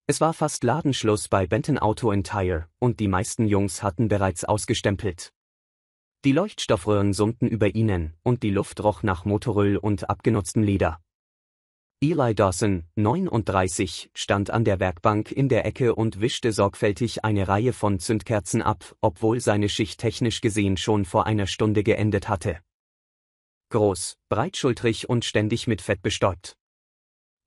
Es war fast Ladenschluss bei Benton Auto & Tire und die meisten Jungs hatten bereits ausgestempelt. Die Leuchtstoffröhren summten über ihnen und die Luft roch nach Motoröl und abgenutztem Leder. Eli Dawson, 39, stand an der Werkbank in der Ecke und wischte sorgfältig eine Reihe von Zündkerzen ab, obwohl seine Schicht technisch gesehen schon vor einer Stunde geendet hatte. Groß, breitschultrig und ständig mit Fett bestäubt.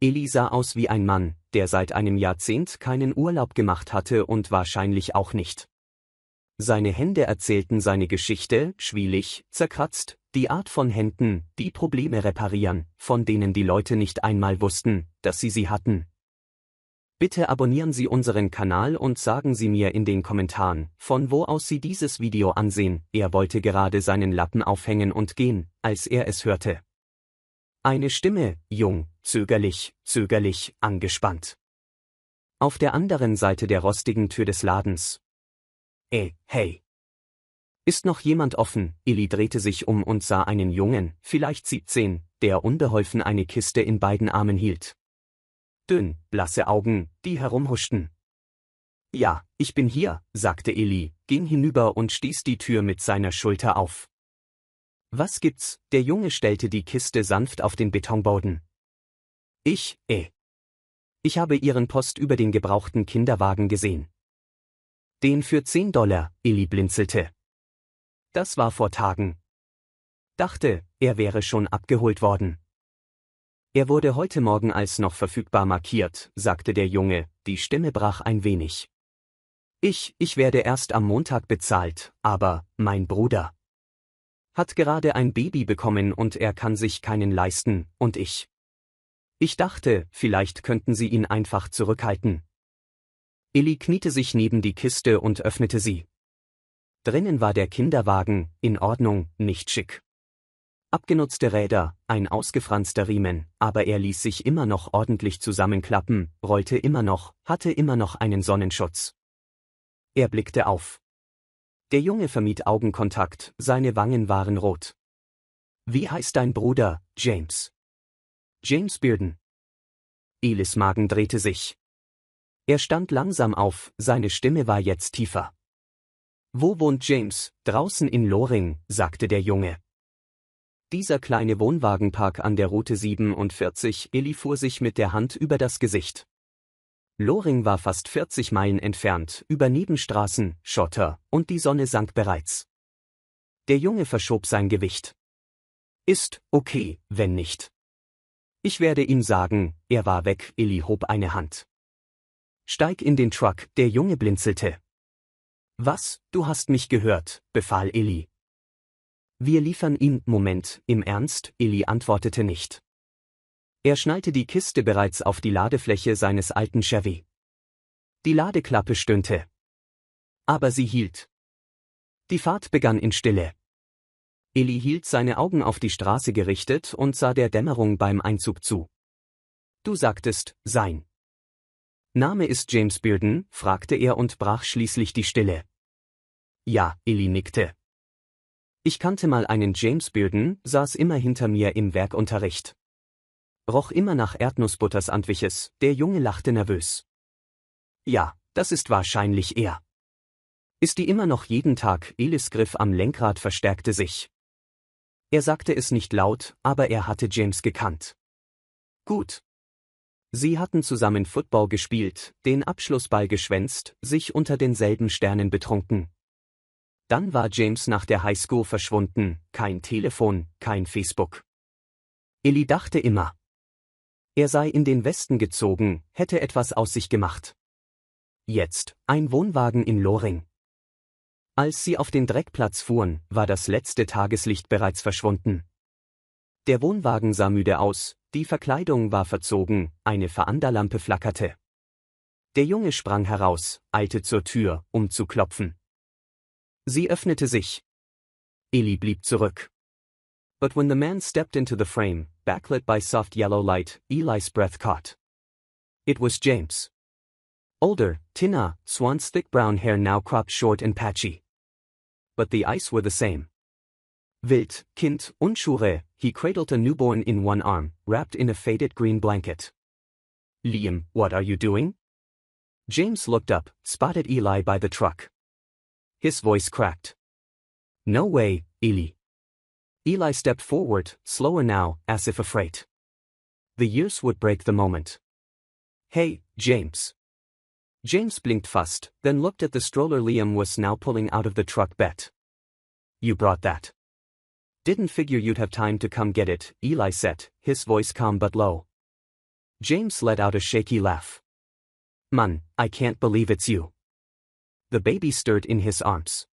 Eli sah aus wie ein Mann, der seit einem Jahrzehnt keinen Urlaub gemacht hatte und wahrscheinlich auch nicht. Seine Hände erzählten seine Geschichte, schwielig, zerkratzt, die Art von Händen, die Probleme reparieren, von denen die Leute nicht einmal wussten, dass sie hatten. Bitte abonnieren Sie unseren Kanal und sagen Sie mir in den Kommentaren, von wo aus Sie dieses Video ansehen. Er wollte gerade seinen Lappen aufhängen und gehen, als er es hörte. Eine Stimme, jung, zögerlich, angespannt. Auf der anderen Seite der rostigen Tür des Ladens. Hey. Ist noch jemand offen? Eli drehte sich um und sah einen Jungen, vielleicht 17, der unbeholfen eine Kiste in beiden Armen hielt. Dünn, blasse Augen, die herumhuschten. Ja, ich bin hier, sagte Eli, ging hinüber und stieß die Tür mit seiner Schulter auf. Was gibt's? Der Junge stellte die Kiste sanft auf den Betonboden. Ich habe Ihren Post über den gebrauchten Kinderwagen gesehen. Den für $10, Eli blinzelte. Das war vor Tagen. Dachte, er wäre schon abgeholt worden. Er wurde heute Morgen als noch verfügbar markiert, sagte der Junge, die Stimme brach ein wenig. Ich werde erst am Montag bezahlt, aber, mein Bruder hat gerade ein Baby bekommen und er kann sich keinen leisten, und ich dachte, vielleicht könnten Sie ihn einfach zurückhalten. Eli kniete sich neben die Kiste und öffnete sie. Drinnen war der Kinderwagen, in Ordnung, nicht schick. Abgenutzte Räder, ein ausgefranster Riemen, aber er ließ sich immer noch ordentlich zusammenklappen, rollte immer noch, hatte immer noch einen Sonnenschutz. Er blickte auf. Der Junge vermied Augenkontakt, seine Wangen waren rot. Wie heißt dein Bruder, James? James Bearden. Elis Magen drehte sich. Er stand langsam auf, seine Stimme war jetzt tiefer. Wo wohnt James? Draußen in Loring, sagte der Junge. Dieser kleine Wohnwagenpark an der Route 47, Eli fuhr sich mit der Hand über das Gesicht. Loring war fast 40 Meilen entfernt, über Nebenstraßen, Schotter, und die Sonne sank bereits. Der Junge verschob sein Gewicht. Ist okay, wenn nicht. Ich werde ihm sagen, er war weg, Eli hob eine Hand. Steig in den Truck, der Junge blinzelte. Was, du hast mich gehört, befahl Eli. Wir liefern ihn, Moment, im Ernst, Eli antwortete nicht. Er schnallte die Kiste bereits auf die Ladefläche seines alten Chevy. Die Ladeklappe stöhnte. Aber sie hielt. Die Fahrt begann in Stille. Eli hielt seine Augen auf die Straße gerichtet und sah der Dämmerung beim Einzug zu. Du sagtest, sein Name ist James Bearden, fragte er und brach schließlich die Stille. Ja, Eli nickte. Ich kannte mal einen James Bearden, saß immer hinter mir im Werkunterricht. Roch immer nach Erdnussbuttersandwiches, der Junge lachte nervös. Ja, das ist wahrscheinlich er. Ist die immer noch jeden Tag, Elis Griff am Lenkrad verstärkte sich. Er sagte es nicht laut, aber er hatte James gekannt. Gut. Sie hatten zusammen Football gespielt, den Abschlussball geschwänzt, sich unter denselben Sternen betrunken. Dann war James nach der Highschool verschwunden, kein Telefon, kein Facebook. Eli dachte immer, er sei in den Westen gezogen, hätte etwas aus sich gemacht. Jetzt, ein Wohnwagen in Loring. Als sie auf den Dreckplatz fuhren, war das letzte Tageslicht bereits verschwunden. Der Wohnwagen sah müde aus, die Verkleidung war verzogen, eine Verandalampe flackerte. Der Junge sprang heraus, eilte zur Tür, um zu klopfen. Sie öffnete sich. Eli blieb zurück. But when the man stepped into the frame, backlit by soft yellow light, Eli's breath caught. It was James. Older, thinner, swan's thick brown hair now cropped short and patchy. But the eyes were the same. Wild, Kind, Unschure, he cradled a newborn in one arm, wrapped in a faded green blanket. Liam, what are you doing? James looked up, spotted Eli by the truck. His voice cracked. "No way, Eli." Eli stepped forward, slower now, as if afraid. The years would break the moment. "Hey, James." James blinked fast, then looked at the stroller Liam was now pulling out of the truck. "Bet. You brought that." "Didn't figure you'd have time to come get it," Eli said, his voice calm but low. James let out a shaky laugh. "Man, I can't believe it's you." The baby stirred in his arms.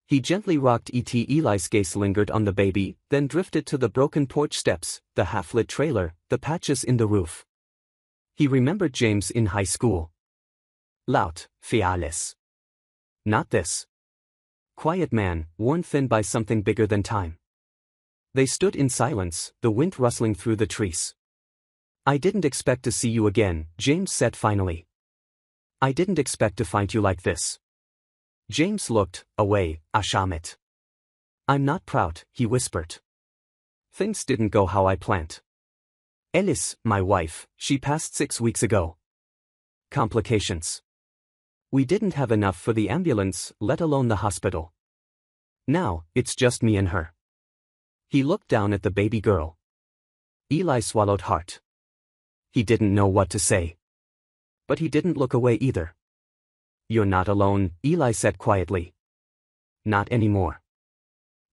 He gently rocked it. Eli's gaze lingered on the baby, then drifted to the broken porch steps, the half-lit trailer, the patches in the roof. He remembered James in high school. Loud, fearless. Not this. Quiet man, worn thin by something bigger than time. They stood in silence, the wind rustling through the trees. "I didn't expect to see you again," James said finally. "I didn't expect to find you like this." James looked away, ashamed. "I'm not proud," he whispered. "Things didn't go how I planned. Alice, my wife, she passed 6 weeks ago. Complications. We didn't have enough for the ambulance, let alone the hospital. Now, it's just me and her." He looked down at the baby girl. Eli swallowed hard. He didn't know what to say. But he didn't look away either. "You're not alone," Eli said quietly. "Not anymore."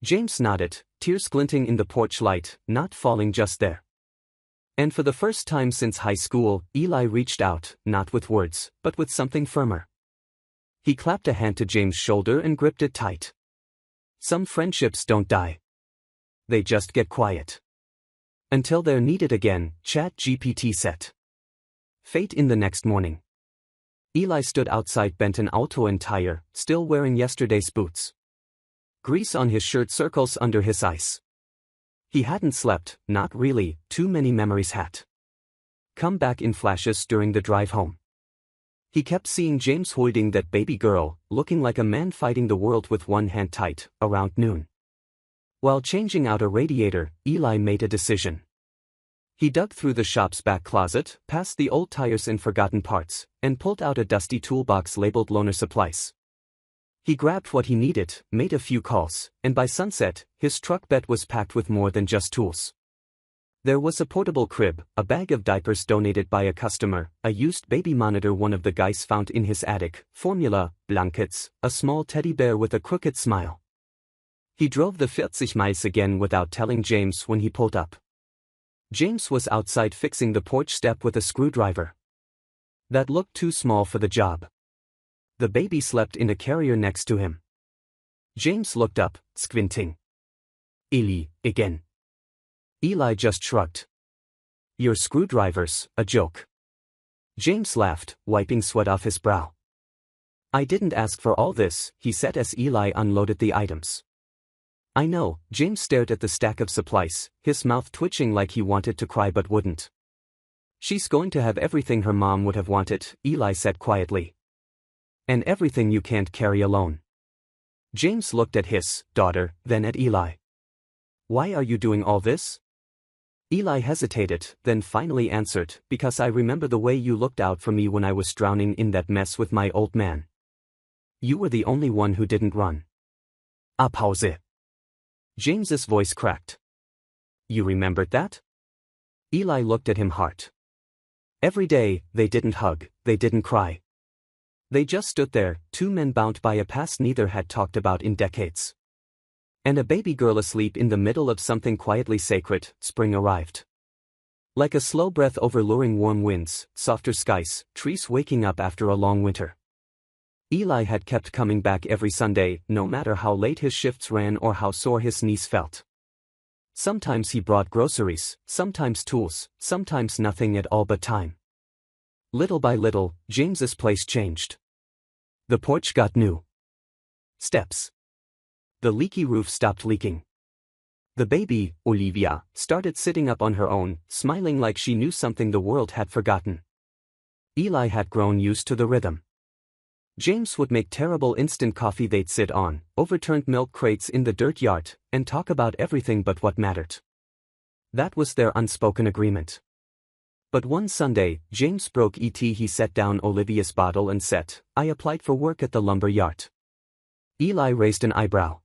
James nodded, tears glinting in the porch light, not falling just there. And for the first time since high school, Eli reached out, not with words, but with something firmer. He clapped a hand to James' shoulder and gripped it tight. Some friendships don't die. They just get quiet. Until they're needed again, ChatGPT said. Fate in the next morning. Eli stood outside Benton Auto and Tire, still wearing yesterday's boots. Grease on his shirt, circles under his eyes. He hadn't slept, not really, too many memories had come back in flashes during the drive home. He kept seeing James holding that baby girl, looking like a man fighting the world with one hand tight, around noon. While changing out a radiator, Eli made a decision. He dug through the shop's back closet, past the old tires and forgotten parts, and pulled out a dusty toolbox labeled loaner supplies. He grabbed what he needed, made a few calls, and by sunset, his truck bed was packed with more than just tools. There was a portable crib, a bag of diapers donated by a customer, a used baby monitor one of the guys found in his attic, formula, blankets, a small teddy bear with a crooked smile. He drove the 40 miles again without telling James when he pulled up. James was outside fixing the porch step with a screwdriver. That looked too small for the job. The baby slept in a carrier next to him. James looked up, squinting. "Eli, again." Eli just shrugged. "Your screwdriver's a joke." James laughed, wiping sweat off his brow. "I didn't ask for all this," he said as Eli unloaded the items. "I know." James stared at the stack of supplies, his mouth twitching like he wanted to cry but wouldn't. "She's going to have everything her mom would have wanted," Eli said quietly. "And everything you can't carry alone." James looked at his daughter, then at Eli. "Why are you doing all this?" Eli hesitated, then finally answered, "Because I remember the way you looked out for me when I was drowning in that mess with my old man. You were the only one who didn't run." Pause. James's voice cracked. "You remembered that?" Eli looked at him hard. Every day, they didn't hug, they didn't cry. They just stood there, two men bound by a past neither had talked about in decades. And a baby girl asleep in the middle of something quietly sacred. Spring arrived. Like a slow breath over luring warm winds, softer skies, trees waking up after a long winter. Eli had kept coming back every Sunday, no matter how late his shifts ran or how sore his knees felt. Sometimes he brought groceries, sometimes tools, sometimes nothing at all but time. Little by little, James's place changed. The porch got new steps. The leaky roof stopped leaking. The baby, Olivia, started sitting up on her own, smiling like she knew something the world had forgotten. Eli had grown used to the rhythm. James would make terrible instant coffee they'd sit on, overturned milk crates in the dirt yard, and talk about everything but what mattered. That was their unspoken agreement. But one Sunday, James broke it. He set down Olivia's bottle and said, "I applied for work at the lumber yard." Eli raised an eyebrow.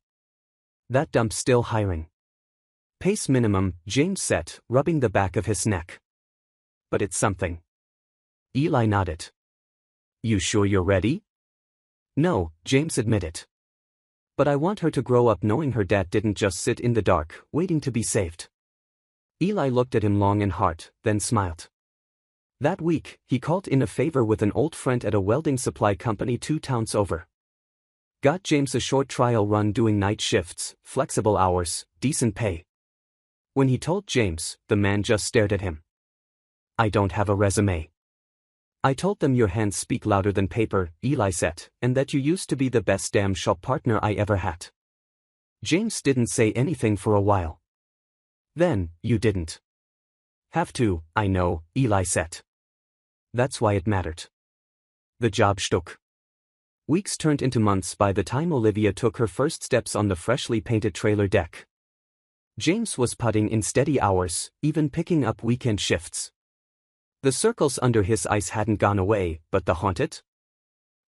"That dump's still hiring." "Pace minimum," James said, rubbing the back of his neck. "But it's something." Eli nodded. "You sure you're ready?" "No," James admitted. "But I want her to grow up knowing her dad didn't just sit in the dark, waiting to be saved." Eli looked at him long and hard, then smiled. That week, he called in a favor with an old friend at a welding supply company 2 towns over. Got James a short trial run doing night shifts, flexible hours, decent pay. When he told James, the man just stared at him. "I don't have a resume." "I told them your hands speak louder than paper," Eli said, "and that you used to be the best damn shop partner I ever had." James didn't say anything for a while. "Then, you didn't have to." "I know," Eli said. "That's why it mattered." The job stuck. Weeks turned into months by the time Olivia took her first steps on the freshly painted trailer deck. James was putting in steady hours, even picking up weekend shifts. The circles under his eyes hadn't gone away, but the haunted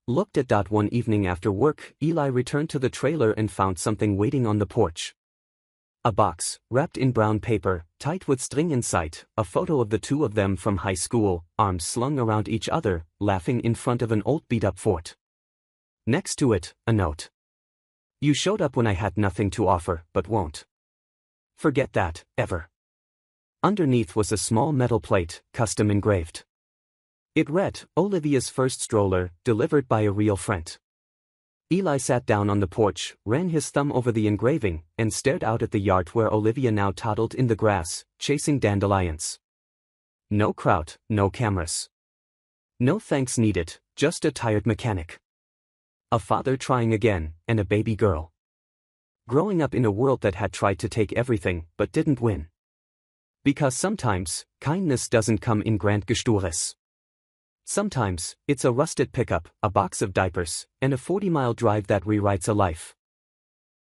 looked at that one evening after work. Eli returned to the trailer and found something waiting on the porch. A box, wrapped in brown paper, tied with string inside, a photo of the two of them from high school, arms slung around each other, laughing in front of an old beat-up fort. Next to it, a note. "You showed up when I had nothing to offer, but won't forget that, ever." Underneath was a small metal plate, custom engraved. It read, "Olivia's first stroller, delivered by a real friend." Eli sat down on the porch, ran his thumb over the engraving, and stared out at the yard where Olivia now toddled in the grass, chasing dandelions. No crowd, no cameras. No thanks needed, just a tired mechanic. A father trying again, and a baby girl. Growing up in a world that had tried to take everything, but didn't win. Because sometimes, kindness doesn't come in grand gestures. Sometimes, it's a rusted pickup, a box of diapers, and a 40-mile drive that rewrites a life.